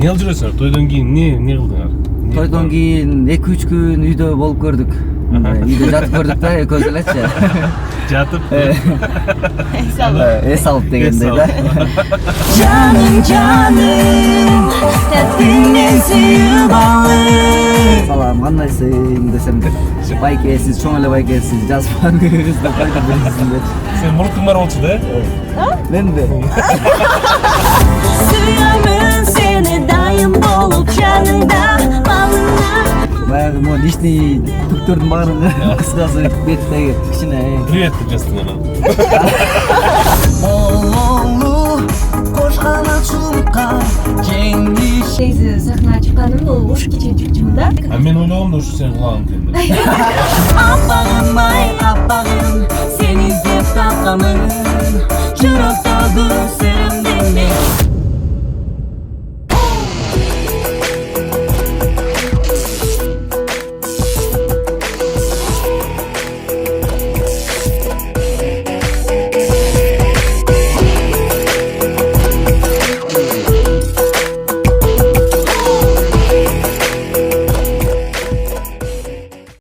Эмне кылып жүрөсүңөр? Тойдон кийин эмне кылдыңар? Тойдон кийин 2-3 күн үйдө болуп көрдүк. Үйдө жатып көрдүк да, экөөбүз элечи. Жатып. Эс алып дегендей да. Canım canım Tetinden suyup alır Салам, кандайсың десем, байкесиз, чоң эле байкесиз, жазбаңыз деп айтып бересиңер. Сен муртуң бар болчу да? Менде. Suyamın seni dayım bolup canında balına Баягы могу лишний түктөрдүн баарын кыскасы беттеги кичине. Привет деп жаздың ана. Бололу кош канат чулукка жеңиш. Тейзи сахнага чыкканымда ол ушу кечээ чыкчумун да. А мен ойлогом да ушу сен кулагың келди. Apağım ay apağım Seni izlep tapkamın Çıraqtadır sen